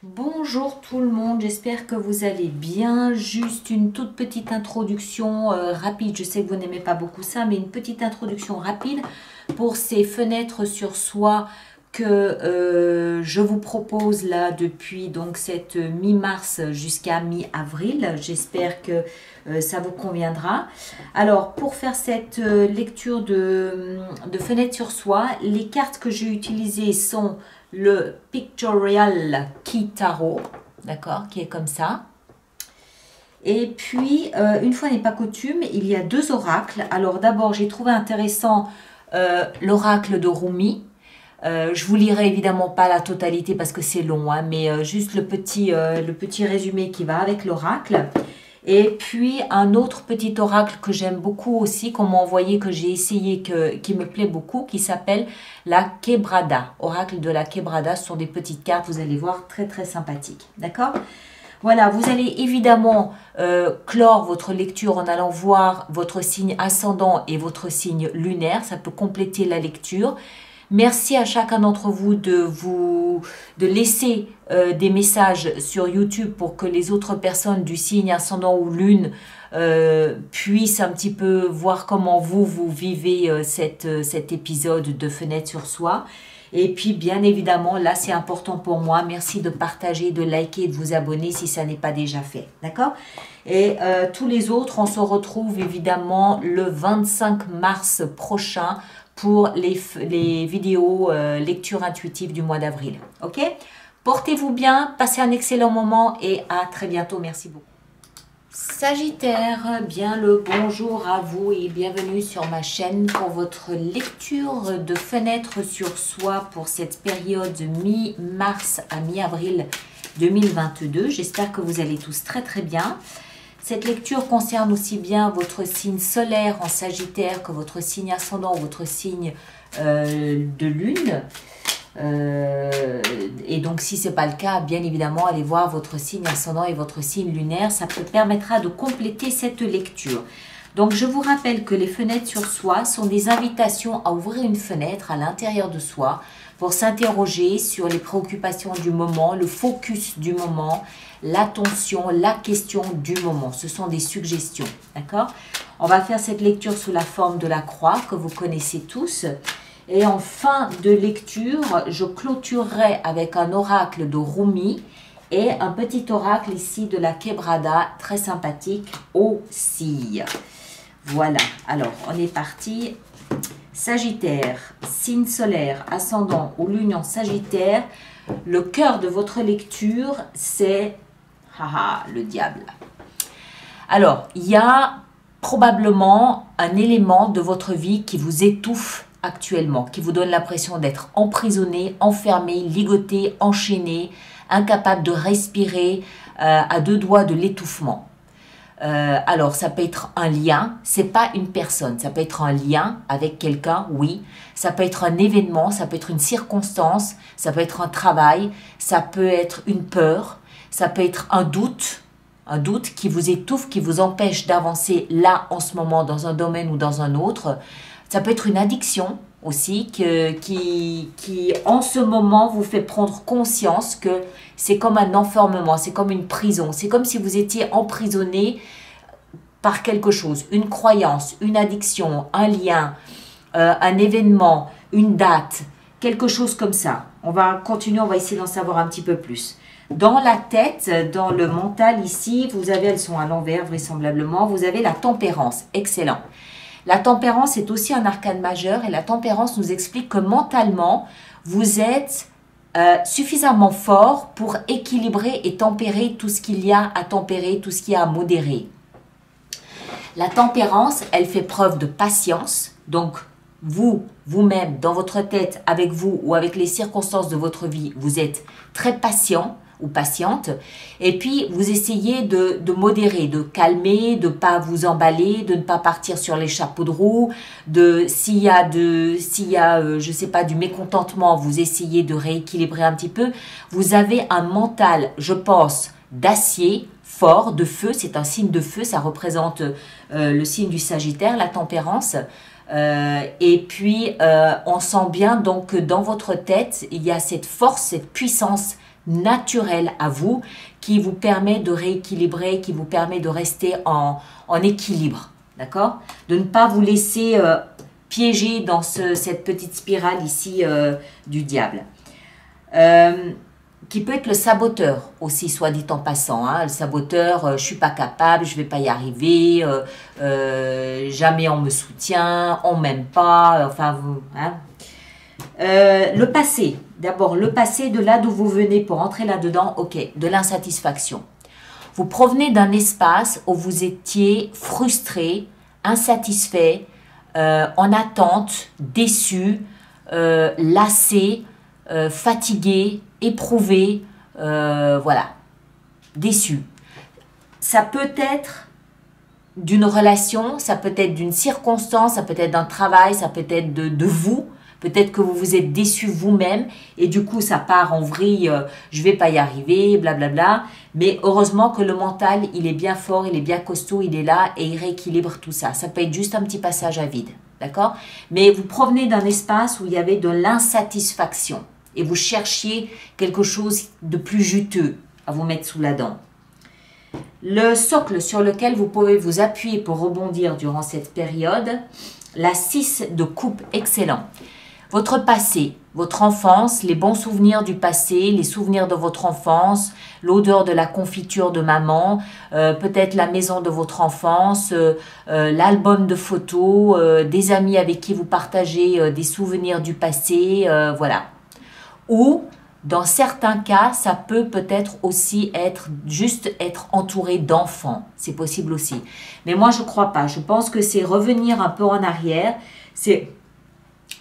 Bonjour tout le monde, j'espère que vous allez bien. Juste une toute petite introduction rapide. Je sais que vous n'aimez pas beaucoup ça, mais une petite introduction rapide pour ces fenêtres sur soie que je vous propose là depuis donc cette mi-mars jusqu'à mi-avril. J'espère que ça vous conviendra. Alors pour faire cette lecture de fenêtres sur soie, les cartes que j'ai utilisées sont le Pictorial Kitaro, d'accord, qui est comme ça. Et puis, une fois n'est pas coutume, il y a deux oracles. Alors d'abord, j'ai trouvé intéressant l'oracle de Rumi. Je vous lirai évidemment pas la totalité parce que c'est long, hein, mais juste le petit résumé qui va avec l'oracle. Et puis un autre petit oracle que j'aime beaucoup aussi, qu'on m'a envoyé, que j'ai essayé, qui me plaît beaucoup, qui s'appelle la Quebrada. Oracle de la Quebrada, ce sont des petites cartes, vous allez voir, très très sympathiques. D'accord? Voilà, vous allez évidemment clore votre lecture en allant voir votre signe ascendant et votre signe lunaire. Ça peut compléter la lecture. Merci à chacun d'entre vous de laisser des messages sur YouTube pour que les autres personnes du signe ascendant ou lune puissent un petit peu voir comment vous vivez cet épisode de Fenêtre sur Soi. Et puis, bien évidemment, là, c'est important pour moi. Merci de partager, de liker, de vous abonner si ça n'est pas déjà fait. D'accord? Et tous les autres, on se retrouve évidemment le 25 mars prochain pour les vidéos lecture intuitive du mois d'avril. Ok? Portez-vous bien, passez un excellent moment et à très bientôt. Merci beaucoup. Sagittaire, bien le bonjour à vous et bienvenue sur ma chaîne pour votre lecture de fenêtre sur soi pour cette période mi-mars à mi-avril 2022. J'espère que vous allez tous très très bien. Cette lecture concerne aussi bien votre signe solaire en Sagittaire que votre signe ascendant ou votre signe de lune. Et donc si ce n'est pas le cas, bien évidemment, allez voir votre signe ascendant et votre signe lunaire. Ça vous permettra de compléter cette lecture. Donc je vous rappelle que les fenêtres sur soi sont des invitations à ouvrir une fenêtre à l'intérieur de soi pour s'interroger sur les préoccupations du moment, le focus du moment, l'attention, la question du moment. Ce sont des suggestions, d'accord? On va faire cette lecture sous la forme de la croix que vous connaissez tous. Et en fin de lecture, je clôturerai avec un oracle de Rumi et un petit oracle ici de la Quebrada, très sympathique aussi. Voilà, alors on est parti. Sagittaire, signe solaire, ascendant ou lune en Sagittaire, le cœur de votre lecture, c'est le diable. Alors, il y a probablement un élément de votre vie qui vous étouffe actuellement, qui vous donne l'impression d'être emprisonné, enfermé, ligoté, enchaîné, incapable de respirer, à deux doigts de l'étouffement. Alors, ça peut être un lien, c'est pas une personne, ça peut être un lien avec quelqu'un, oui. Ça peut être un événement, ça peut être une circonstance, ça peut être un travail, ça peut être une peur, ça peut être un doute qui vous étouffe, qui vous empêche d'avancer là en ce moment dans un domaine ou dans un autre. Ça peut être une addiction aussi qui en ce moment vous fait prendre conscience que c'est comme un enfermement, c'est comme une prison. C'est comme si vous étiez emprisonné par quelque chose, une croyance, une addiction, un lien, un événement, une date, quelque chose comme ça. On va continuer, on va essayer d'en savoir un petit peu plus. Dans la tête, dans le mental ici, vous avez, elles sont à l'envers vraisemblablement, vous avez la tempérance. Excellent. La tempérance est aussi un arcane majeur et la tempérance nous explique que mentalement, vous êtes suffisamment fort pour équilibrer et tempérer tout ce qu'il y a à tempérer, tout ce qu'il y a à modérer. La tempérance, elle fait preuve de patience. Donc, vous-même, dans votre tête, avec vous ou avec les circonstances de votre vie, vous êtes très patient ou patiente. Et puis, vous essayez de modérer, de calmer, de ne pas vous emballer, de ne pas partir sur les chapeaux de roue. S'il y a, je sais pas, du mécontentement, vous essayez de rééquilibrer un petit peu. Vous avez un mental, je pense, d'acier, fort, de feu. C'est un signe de feu, ça représente le signe du Sagittaire, la tempérance. Et puis, on sent bien donc que dans votre tête, il y a cette force, cette puissance naturelle à vous qui vous permet de rééquilibrer, qui vous permet de rester en équilibre, d'accord? De ne pas vous laisser piéger dans cette petite spirale ici du diable. Qui peut être le saboteur aussi, soit dit en passant. Hein. Le saboteur, je suis pas capable, je vais pas y arriver, jamais on me soutient, on m'aime pas, enfin vous. Hein. Le passé, d'abord le passé de là d'où vous venez pour entrer là-dedans, ok, de l'insatisfaction. Vous provenez d'un espace où vous étiez frustré, insatisfait, en attente, déçu, lassé, fatigué, éprouvé, voilà, déçu. Ça peut être d'une relation, ça peut être d'une circonstance, ça peut être d'un travail, ça peut être de vous. Peut-être que vous vous êtes déçu vous-même et du coup ça part en vrille, je vais pas y arriver, blablabla. Mais heureusement que le mental, il est bien fort, il est bien costaud, il est là et il rééquilibre tout ça. Ça peut être juste un petit passage à vide, d'accord? Mais vous provenez d'un espace où il y avait de l'insatisfaction et vous cherchiez quelque chose de plus juteux à vous mettre sous la dent. Le socle sur lequel vous pouvez vous appuyer pour rebondir durant cette période, la 6 de coupe, excellent. Votre passé, votre enfance, les bons souvenirs du passé, les souvenirs de votre enfance, l'odeur de la confiture de maman, peut-être la maison de votre enfance, l'album de photos, des amis avec qui vous partagez des souvenirs du passé, voilà. Ou, dans certains cas, ça peut-être aussi être juste être entouré d'enfants. C'est possible aussi. Mais moi, je ne crois pas. Je pense que c'est revenir un peu en arrière. C'est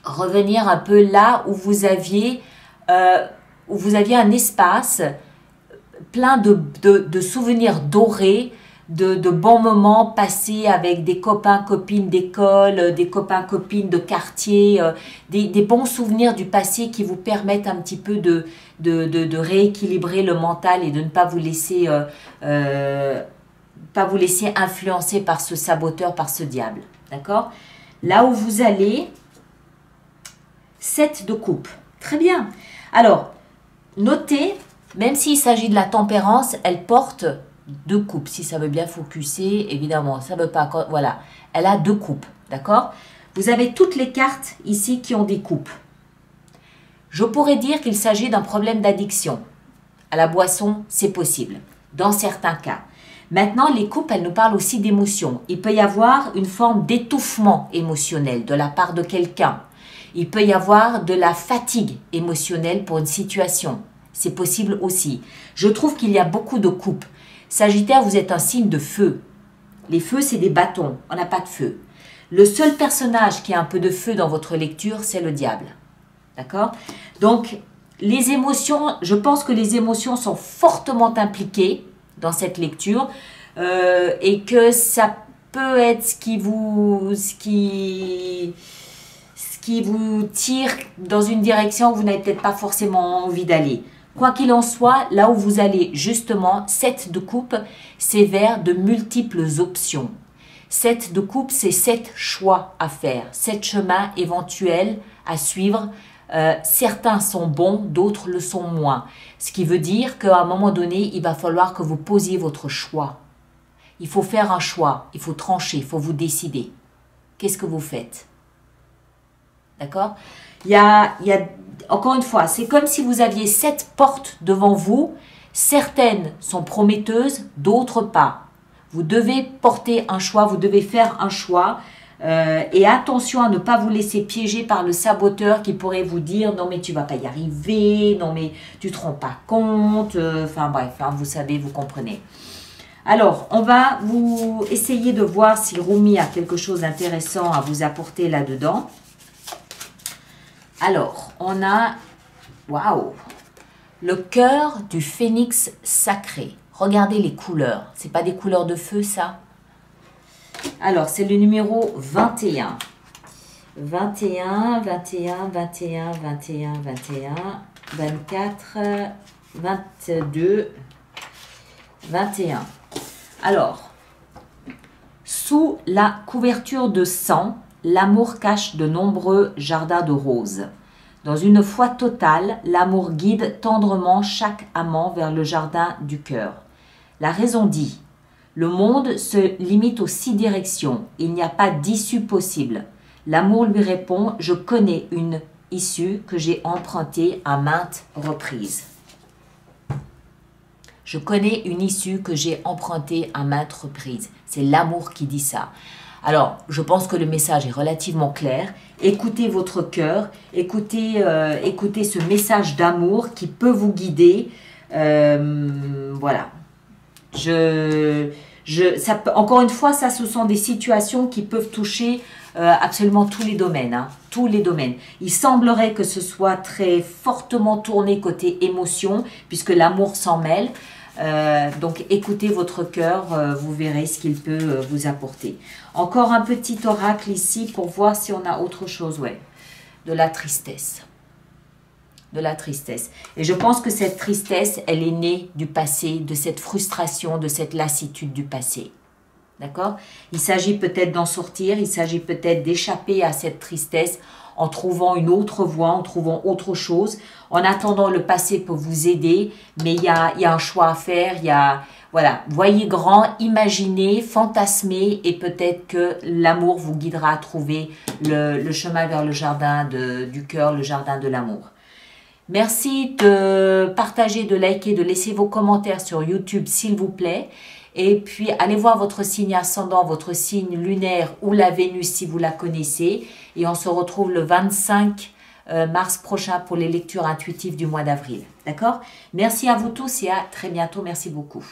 revenir un peu là où vous aviez un espace plein de souvenirs dorés, de bons moments passés avec des copains, copines d'école, des copains, copines de quartier, des bons souvenirs du passé qui vous permettent un petit peu de rééquilibrer le mental et de ne pas vous laisser, influencer par ce saboteur, par ce diable. D'accord? Là où vous allez, 7 de coupe. Très bien. Alors, notez, même s'il s'agit de la tempérance, elle porte 2 coupes. Si ça veut bien focuser, évidemment, ça ne veut pas... Voilà, elle a 2 coupes, d'accord? Vous avez toutes les cartes ici qui ont des coupes. Je pourrais dire qu'il s'agit d'un problème d'addiction. À la boisson, c'est possible, dans certains cas. Maintenant, les coupes, elles nous parlent aussi d'émotions. Il peut y avoir une forme d'étouffement émotionnel de la part de quelqu'un. Il peut y avoir de la fatigue émotionnelle pour une situation. C'est possible aussi. Je trouve qu'il y a beaucoup de coupes. Sagittaire, vous êtes un signe de feu. Les feux, c'est des bâtons. On n'a pas de feu. Le seul personnage qui a un peu de feu dans votre lecture, c'est le diable. D'accord? Donc, les émotions, je pense que les émotions sont fortement impliquées dans cette lecture et que ça peut être ce qui vous tire dans une direction où vous n'avez peut-être pas forcément envie d'aller. Quoi qu'il en soit, là où vous allez justement, 7 de coupe, c'est vers de multiples options. 7 de coupe, c'est 7 choix à faire, 7 chemins éventuels à suivre. Certains sont bons, d'autres le sont moins. Ce qui veut dire qu'à un moment donné, il va falloir que vous posiez votre choix. Il faut faire un choix, il faut trancher, il faut vous décider. Qu'est-ce que vous faites? D'accord? Encore une fois, c'est comme si vous aviez 7 portes devant vous. Certaines sont prometteuses, d'autres pas. Vous devez porter un choix, vous devez faire un choix. Et attention à ne pas vous laisser piéger par le saboteur qui pourrait vous dire « Non mais tu vas pas y arriver, non mais tu te rends pas compte. » Enfin bref, hein, vous savez, vous comprenez. Alors, on va vous essayer de voir si Rumi a quelque chose d'intéressant à vous apporter là-dedans. Alors, on a, waouh, le cœur du phénix sacré. Regardez les couleurs. C'est pas des couleurs de feu, ça? Alors, c'est le numéro 21. 21, 21, 21, 21, 21, 24, 22, 21. Alors, sous la couverture de sang, l'amour cache de nombreux jardins de roses. Dans une foi totale, l'amour guide tendrement chaque amant vers le jardin du cœur. La raison dit, le monde se limite aux 6 directions, il n'y a pas d'issue possible. L'amour lui répond, je connais une issue que j'ai empruntée à maintes reprises. Je connais une issue que j'ai empruntée à maintes reprises. C'est l'amour qui dit ça. Alors, je pense que le message est relativement clair. Écoutez votre cœur, écoutez ce message d'amour qui peut vous guider. Voilà. Encore une fois, ça, ce sont des situations qui peuvent toucher absolument tous les domaines. Hein, tous les domaines. Il semblerait que ce soit très fortement tourné côté émotion, puisque l'amour s'en mêle. Donc écoutez votre cœur, vous verrez ce qu'il peut vous apporter. Encore un petit oracle ici pour voir si on a autre chose. Ouais, de la tristesse. De la tristesse. Et je pense que cette tristesse, elle est née du passé, de cette frustration, de cette lassitude du passé. D'accord? Il s'agit peut-être d'en sortir, il s'agit peut-être d'échapper à cette tristesse en trouvant une autre voie, en trouvant autre chose. En attendant, le passé peut vous aider, mais il y a un choix à faire. Voilà, voyez grand, imaginez, fantasmez, et peut-être que l'amour vous guidera à trouver le chemin vers le jardin du cœur, le jardin de l'amour. Merci de partager, de liker, de laisser vos commentaires sur YouTube, s'il vous plaît. Et puis, allez voir votre signe ascendant, votre signe lunaire ou la Vénus si vous la connaissez. Et on se retrouve le 25 mars prochain pour les lectures intuitives du mois d'avril. D'accord? Merci à vous tous et à très bientôt. Merci beaucoup.